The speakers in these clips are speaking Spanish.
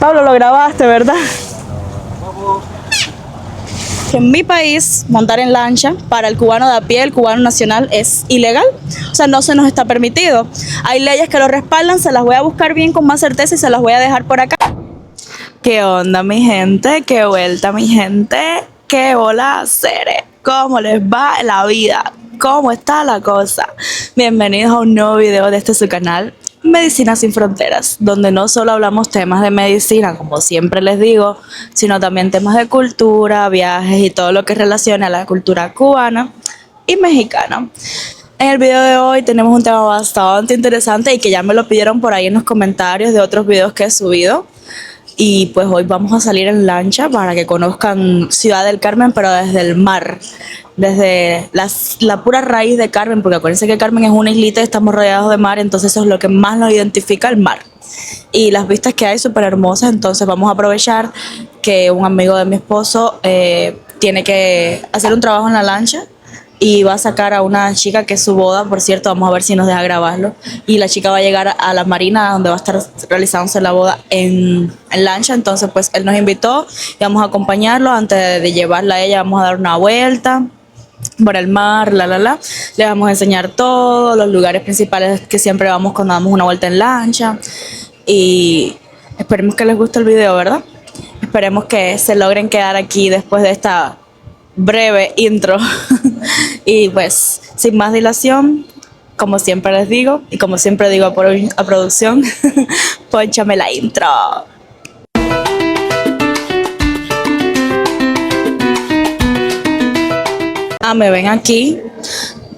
Pablo, lo grabaste, ¿verdad? Que en mi país montar en lancha para el cubano de a pie, el cubano nacional, es ilegal. O sea, no se nos está permitido. Hay leyes que lo respaldan, se las voy a buscar bien con más certeza y se las voy a dejar por acá. ¿Qué onda, mi gente? ¿Qué vuelta, mi gente? ¿Qué hola, seres? ¿Cómo les va la vida? ¿Cómo está la cosa? Bienvenidos a un nuevo video de su canal, Medicina Sin Fronteras, donde no solo hablamos temas de medicina, como siempre les digo, sino también temas de cultura, viajes y todo lo que relaciona a la cultura cubana y mexicana. En el video de hoy tenemos un tema bastante interesante y que ya me lo pidieron por ahí en los comentarios de otros videos que he subido. Y pues hoy vamos a salir en lancha para que conozcan Ciudad del Carmen, pero desde el mar, desde la pura raíz de Carmen, porque acuérdense que Carmen es una islita y estamos rodeados de mar, entonces eso es lo que más nos identifica, el mar. Y las vistas que hay súper hermosas, entonces vamos a aprovechar que un amigo de mi esposo tiene que hacer un trabajo en la lancha y va a sacar a una chica que es su boda, por cierto, vamos a ver si nos deja grabarlo. Y la chica va a llegar a la marina donde va a estar realizándose la boda en lancha, entonces pues él nos invitó y vamos a acompañarlo. Antes de llevarla a ella vamos a dar una vuelta por el mar, le vamos a enseñar todos los lugares principales que siempre vamos cuando damos una vuelta en lancha. Y esperemos que les guste el video, ¿verdad? Esperemos que se logren quedar aquí después de esta breve intro. Y pues sin más dilación, como siempre les digo y como siempre digo a producción, pónchame la intro. Me ven aquí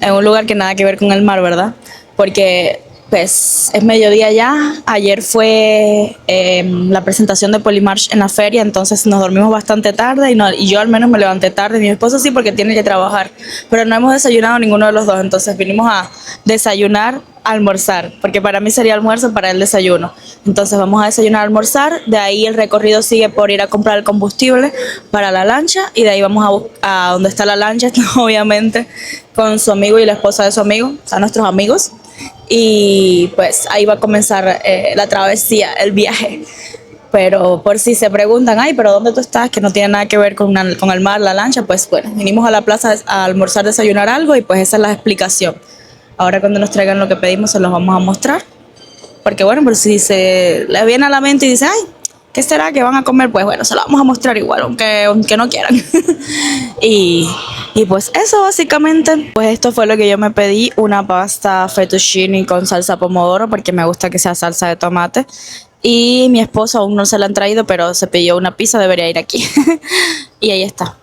en un lugar que nada que ver con el mar, ¿verdad? Porque pues es mediodía ya. Ayer fue la presentación de Polymarch en la feria, entonces nos dormimos bastante tarde y yo al menos me levanté tarde. Mi esposo sí, porque tiene que trabajar, pero no hemos desayunado ninguno de los dos, entonces vinimos a desayunar, a almorzar, porque para mí sería almuerzo, para el desayuno. Entonces vamos a desayunar, almorzar, de ahí el recorrido sigue por ir a comprar el combustible para la lancha y de ahí vamos a donde está la lancha, obviamente, con su amigo y la esposa de su amigo, o sea, nuestros amigos. Y pues ahí va a comenzar la travesía, el viaje. Pero por si se preguntan, ay, pero ¿dónde tú estás? Que no tiene nada que ver con el mar, la lancha. Pues bueno, vinimos a la plaza a almorzar, desayunar algo y pues esa es la explicación. Ahora cuando nos traigan lo que pedimos se los vamos a mostrar. Porque bueno, pero si se les viene a la mente y dice, ay, ¿qué será que van a comer? Pues bueno, se lo vamos a mostrar igual, aunque no quieran. Y pues eso básicamente, pues esto fue lo que yo me pedí, una pasta fettuccine con salsa pomodoro, porque me gusta que sea salsa de tomate. Y mi esposo aún no se la han traído, pero se pidió una pizza, debería ir aquí. Y ahí está,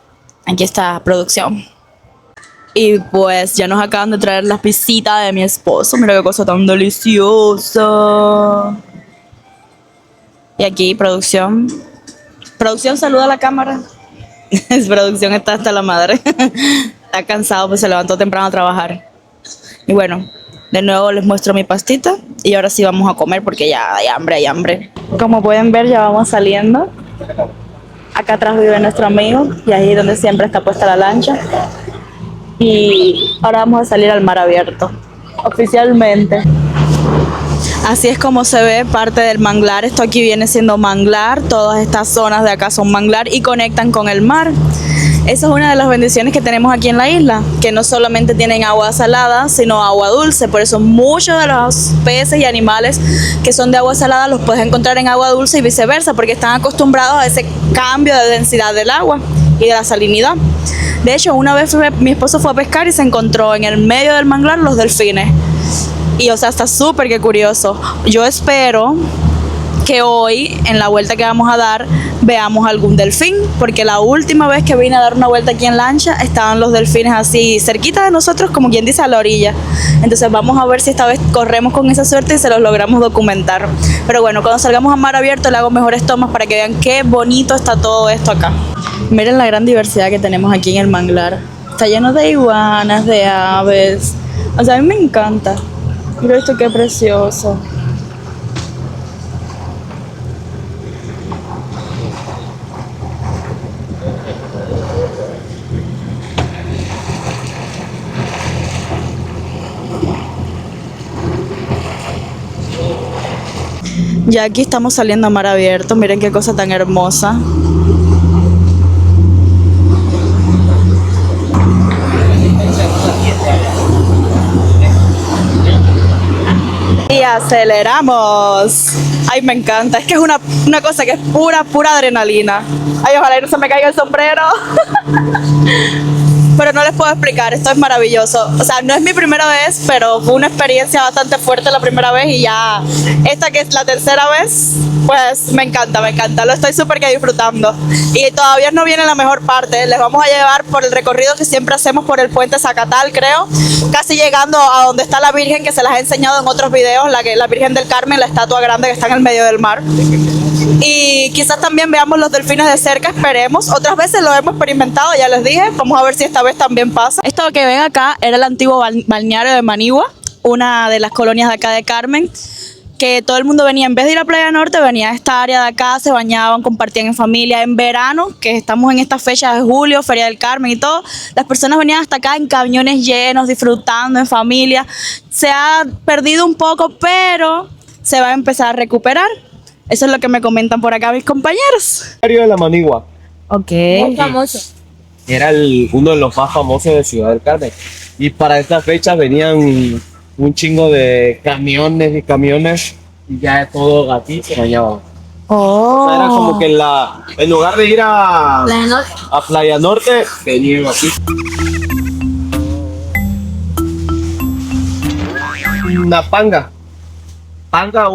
aquí está producción. Y pues ya nos acaban de traer la pisita de mi esposo, mira qué cosa tan deliciosa. Y aquí producción. Producción, saluda a la cámara. Producción está hasta la madre. Está cansado, pues se levantó temprano a trabajar. Y bueno, de nuevo les muestro mi pastita. Y ahora sí vamos a comer porque ya hay hambre, hay hambre. Como pueden ver, ya vamos saliendo. Acá atrás vive nuestro amigo y ahí es donde siempre está puesta la lancha. Y ahora vamos a salir al mar abierto, oficialmente. Así es como se ve parte del manglar. Esto aquí viene siendo manglar. Todas estas zonas de acá son manglar y conectan con el mar. Esa es una de las bendiciones que tenemos aquí en la isla, que no solamente tienen agua salada, sino agua dulce. Por eso muchos de los peces y animales que son de agua salada los puedes encontrar en agua dulce y viceversa, porque están acostumbrados a ese cambio de densidad del agua y de la salinidad. De hecho, una vez mi esposo fue a pescar y se encontró en el medio del manglar los delfines. Y o sea, está súper que curioso. Yo espero que hoy, en la vuelta que vamos a dar, veamos algún delfín, porque la última vez que vine a dar una vuelta aquí en lancha, estaban los delfines así cerquita de nosotros, como quien dice, a la orilla. Entonces vamos a ver si esta vez corremos con esa suerte y se los logramos documentar. Pero bueno, cuando salgamos a mar abierto le hago mejores tomas para que vean qué bonito está todo esto acá. Miren la gran diversidad que tenemos aquí en el manglar. Está lleno de iguanas, de aves. O sea, a mí me encanta. Mira esto, qué precioso. Ya aquí estamos saliendo a mar abierto, miren qué cosa tan hermosa. Y aceleramos. Ay, me encanta. Es que es una cosa que es pura adrenalina. Ay, ojalá no se me caiga el sombrero. Pero no les puedo explicar, esto es maravilloso. O sea, no es mi primera vez, pero fue una experiencia bastante fuerte la primera vez y ya esta que es la tercera vez, pues me encanta, lo estoy súper que disfrutando. Y todavía no viene la mejor parte, les vamos a llevar por el recorrido que siempre hacemos por el puente Zacatal, creo, casi llegando a donde está la Virgen, que se las he enseñado en otros videos, la Virgen del Carmen, la estatua grande que está en el medio del mar. Y quizás también veamos los delfines de cerca, esperemos. Otras veces lo hemos experimentado, ya les dije, vamos a ver si esta vez también pasa. Esto que ven acá era el antiguo balneario de Manigua, una de las colonias de acá de Carmen, que todo el mundo venía, en vez de ir a Playa Norte, venía a esta área de acá, se bañaban, compartían en familia. En verano, que estamos en esta fecha de julio, Feria del Carmen y todo, las personas venían hasta acá en camiones llenos, disfrutando en familia. Se ha perdido un poco, pero se va a empezar a recuperar. Eso es lo que me comentan por acá mis compañeros. De la Manigua. Ok. Muy famoso. Era uno de los más famosos de Ciudad del Carmen. Y para esta fecha venían un chingo de camiones y camiones y ya todo aquí se bañaba. Oh. O sea, era como que en lugar de ir a Playa Norte, venían aquí. Una panga. Panga,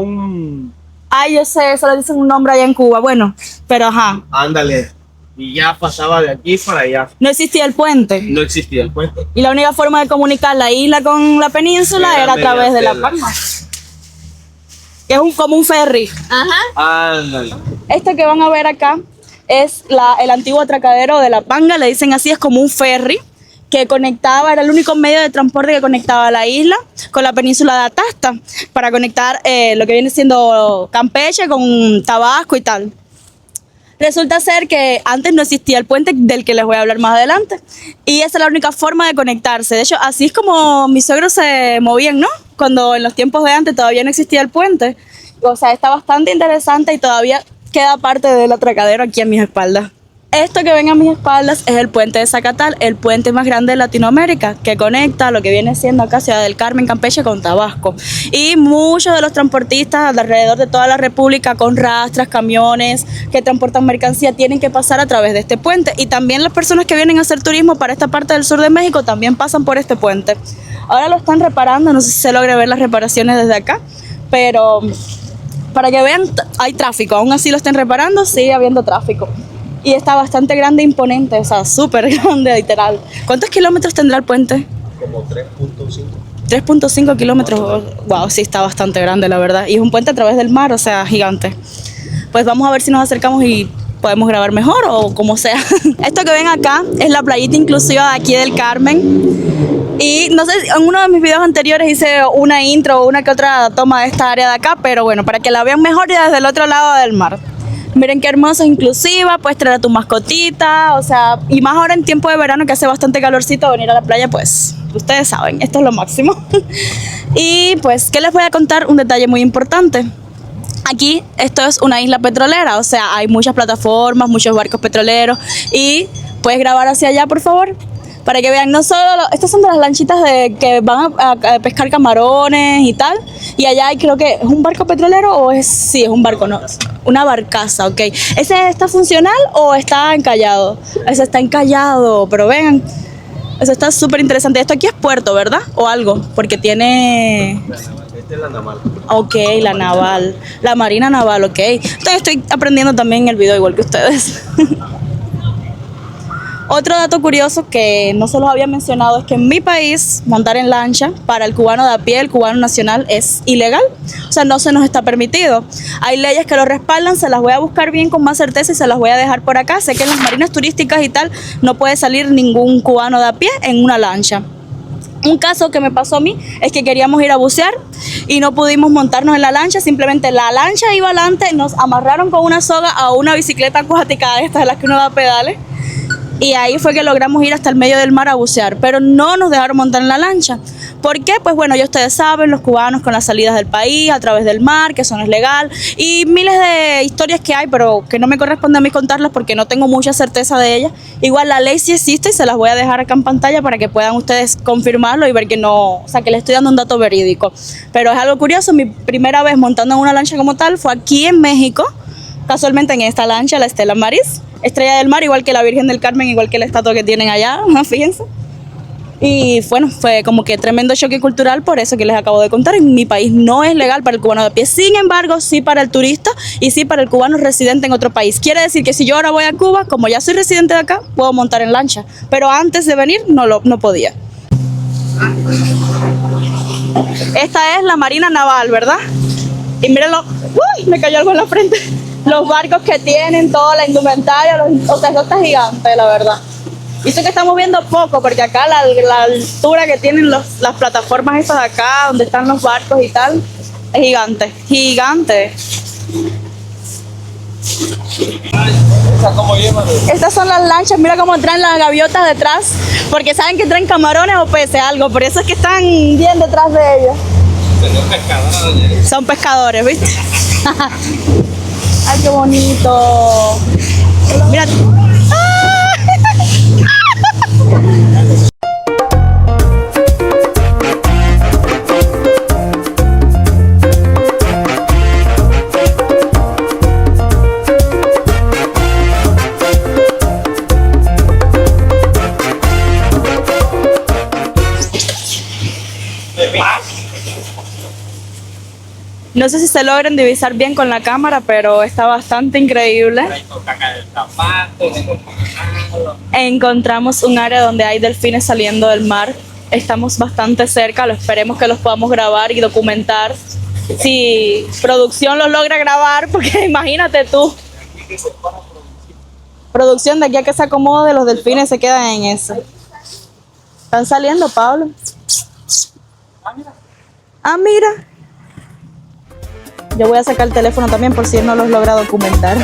Ay, yo sé, eso le dicen un nombre allá en Cuba. Bueno, pero ajá. ándale. Y ya pasaba de aquí para allá. No existía el puente. No existía el puente. Y la única forma de comunicar la isla con la península era a través de La Palma. Que es como un ferry. Ajá. Ándale. Esto que van a ver acá es el antiguo atracadero de La Panga, le dicen así, es como un ferry que conectaba, era el único medio de transporte que conectaba la isla con la península de Atasta, para conectar lo que viene siendo Campeche con Tabasco y tal. Resulta ser que antes no existía el puente del que les voy a hablar más adelante y esa es la única forma de conectarse. De hecho, así es como mis suegros se movían, ¿no? Cuando en los tiempos de antes todavía no existía el puente. O sea, está bastante interesante y todavía queda parte del atracadero aquí a mis espaldas. Esto que ven a mis espaldas es el puente de Zacatal, el puente más grande de Latinoamérica, que conecta lo que viene siendo acá Ciudad del Carmen, Campeche con Tabasco. Y muchos de los transportistas alrededor de toda la República con rastras, camiones que transportan mercancía tienen que pasar a través de este puente. Y también las personas que vienen a hacer turismo para esta parte del sur de México también pasan por este puente. Ahora lo están reparando, no sé si se logra ver las reparaciones desde acá, pero para que vean, hay tráfico, aún así lo estén reparando, sigue habiendo tráfico. Y está bastante grande e imponente, o sea, súper grande, literal. ¿Cuántos kilómetros tendrá el puente? Como 3.5. 3.5 kilómetros. Wow, sí, está bastante grande, la verdad. Y es un puente a través del mar, o sea, gigante. Pues vamos a ver si nos acercamos y podemos grabar mejor o como sea. Esto que ven acá es la playita inclusiva de aquí del Carmen. Y no sé, en uno de mis videos anteriores hice una intro o una que otra toma de esta área de acá, pero bueno, para que la vean mejor y desde el otro lado del mar. Miren qué hermosa, inclusiva, puedes traer a tu mascotita, o sea, y más ahora en tiempo de verano que hace bastante calorcito, venir a la playa, pues, ustedes saben, esto es lo máximo. Y pues, ¿qué les voy a contar? Un detalle muy importante. Aquí, esto es una isla petrolera, o sea, hay muchas plataformas, muchos barcos petroleros, y puedes grabar hacia allá, por favor, para que vean, no solo, estas son de las lanchitas que van a pescar camarones y tal, y allá hay, creo que, ¿es un barco petrolero o es? Sí, es un barco, ¿no? Una barcaza, ok. ¿Ese está funcional o está encallado? Ese está encallado, pero vean, eso está súper interesante. Esto aquí es puerto, ¿verdad? O algo, porque tiene... Esta es la naval. Ok, la naval, la marina naval, ok. Entonces estoy aprendiendo también el video igual que ustedes. Otro dato curioso que no se los había mencionado es que en mi país montar en lancha para el cubano de a pie, el cubano nacional, es ilegal. O sea, no se nos está permitido. Hay leyes que lo respaldan, se las voy a buscar bien con más certeza y se las voy a dejar por acá. Sé que en las marinas turísticas y tal no puede salir ningún cubano de a pie en una lancha. Un caso que me pasó a mí es que queríamos ir a bucear y no pudimos montarnos en la lancha, simplemente la lancha iba adelante, nos amarraron con una soga a una bicicleta acuática de estas de las que uno da pedales. Y ahí fue que logramos ir hasta el medio del mar a bucear, pero no nos dejaron montar en la lancha, ¿Por qué? Pues bueno, ya ustedes saben, los cubanos con las salidas del país a través del mar, que eso no es legal, y miles de historias que hay, pero que no me corresponde a mí contarlas porque no tengo mucha certeza de ellas. Igual la ley sí existe y se las voy a dejar acá en pantalla para que puedan ustedes confirmarlo y ver que no, o sea, que les estoy dando un dato verídico. Pero es algo curioso, mi primera vez montando en una lancha como tal fue aquí en México, casualmente en esta lancha, la Estela Maris, Estrella del Mar, igual que la Virgen del Carmen, igual que la estatua que tienen allá, fíjense. Y bueno, fue como que tremendo choque cultural, por eso que les acabo de contar. En mi país no es legal para el cubano de a pie, sin embargo, sí para el turista y sí para el cubano residente en otro país. Quiere decir que si yo ahora voy a Cuba, como ya soy residente de acá, puedo montar en lancha, pero antes de venir no podía. Esta es la Marina Naval, ¿verdad? Y mírenlo, ¡uy! Me cayó algo en la frente. Los barcos que tienen, toda la indumentaria, o sea, esto está gigante, la verdad. Y eso que estamos viendo poco, porque acá la altura que tienen las plataformas estas de acá, donde están los barcos y tal, es gigante, gigante. Estas son las lanchas, mira cómo traen las gaviotas detrás, porque saben que traen camarones o peces, algo, por eso es que están bien detrás de ellos. Son pescadores, ¿viste? Ay, qué bonito. Mira. No sé si se logran divisar bien con la cámara, pero está bastante increíble. Encontramos un área donde hay delfines saliendo del mar. Estamos bastante cerca, esperemos que los podamos grabar y documentar. Si producción los logra grabar, porque imagínate tú. Producción, de aquí a que se acomode, los delfines se quedan en eso. ¿Están saliendo, Pablo? Ah, mira. Yo voy a sacar el teléfono también por si él no los logra documentar.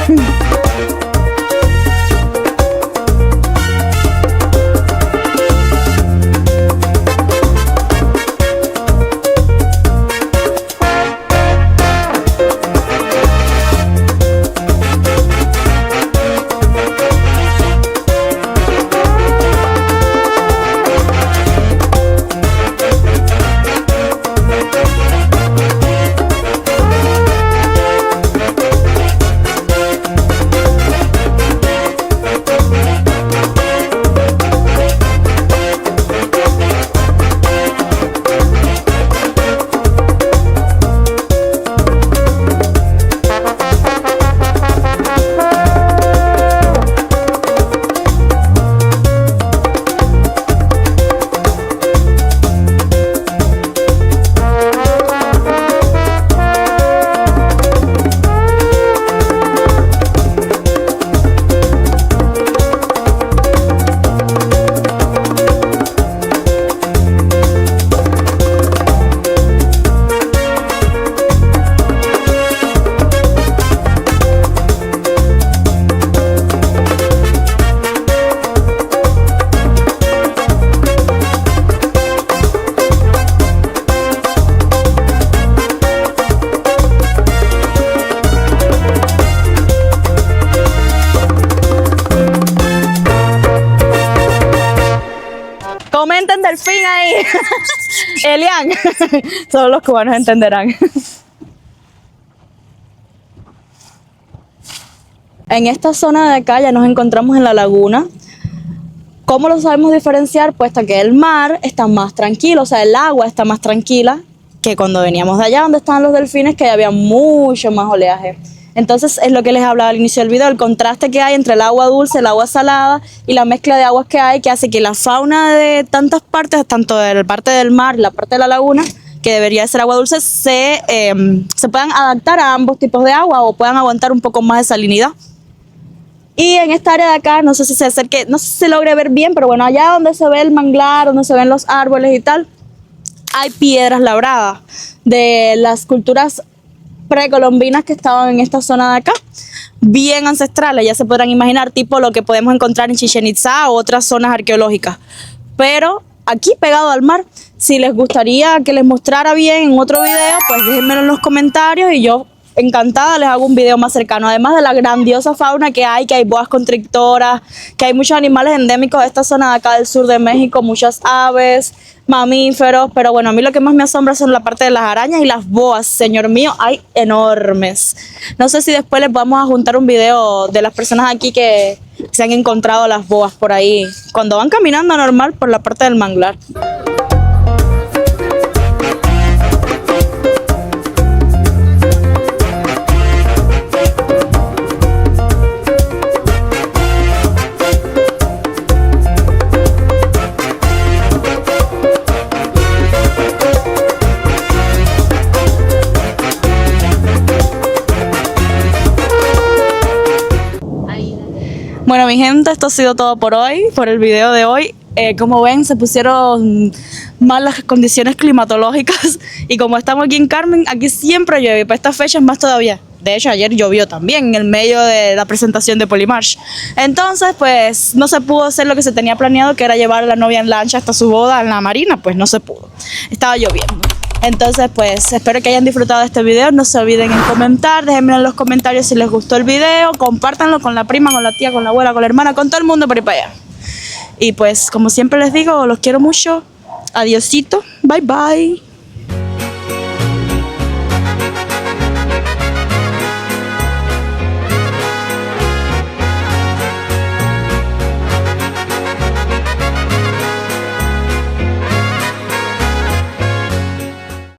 Comenten delfín ahí. Elian. Todos los cubanos entenderán. En esta zona de acá ya nos encontramos en la laguna. ¿Cómo lo sabemos diferenciar? Puesto que el mar está más tranquilo, o sea, el agua está más tranquila que cuando veníamos de allá donde estaban los delfines, que había mucho más oleaje. Entonces es lo que les hablaba al inicio del video, el contraste que hay entre el agua dulce, el agua salada y la mezcla de aguas que hay, que hace que la fauna de tantas partes, tanto de la parte del mar y la parte de la laguna, que debería ser agua dulce, se puedan adaptar a ambos tipos de agua o puedan aguantar un poco más de salinidad. Y en esta área de acá, no sé si se acerque, no sé si se logre ver bien, pero bueno, allá donde se ve el manglar, donde se ven los árboles y tal, hay piedras labradas de las culturas precolombinas que estaban en esta zona de acá, bien ancestrales, ya se podrán imaginar, tipo lo que podemos encontrar en Chichén Itzá o otras zonas arqueológicas. Pero aquí pegado al mar. Si les gustaría que les mostrara bien en otro video, pues déjenmelo en los comentarios y yo encantada les hago un video más cercano. Además de la grandiosa fauna que hay boas constrictoras, que hay muchos animales endémicos de esta zona de acá del sur de México, muchas aves, mamíferos, pero bueno, a mí lo que más me asombra son la parte de las arañas y las boas, señor mío, hay enormes. No sé si después les vamos a juntar un video de las personas aquí que se han encontrado las boas por ahí, cuando van caminando normal por la parte del manglar. Bueno, mi gente, esto ha sido todo por hoy, por el video de hoy. Como ven, se pusieron mal las condiciones climatológicas y como estamos aquí en Carmen, aquí siempre llueve, para estas fechas más todavía. De hecho, ayer llovió también en el medio de la presentación de Polymarch. Entonces, pues, no se pudo hacer lo que se tenía planeado, que era llevar a la novia en lancha hasta su boda en la marina, pues no se pudo. Estaba lloviendo. Entonces, pues, espero que hayan disfrutado de este video. No se olviden en comentar, déjenme en los comentarios si les gustó el video, compártanlo con la prima, con la tía, con la abuela, con la hermana, con todo el mundo por ahí para allá. Y pues, como siempre les digo, los quiero mucho. Adiosito, bye bye.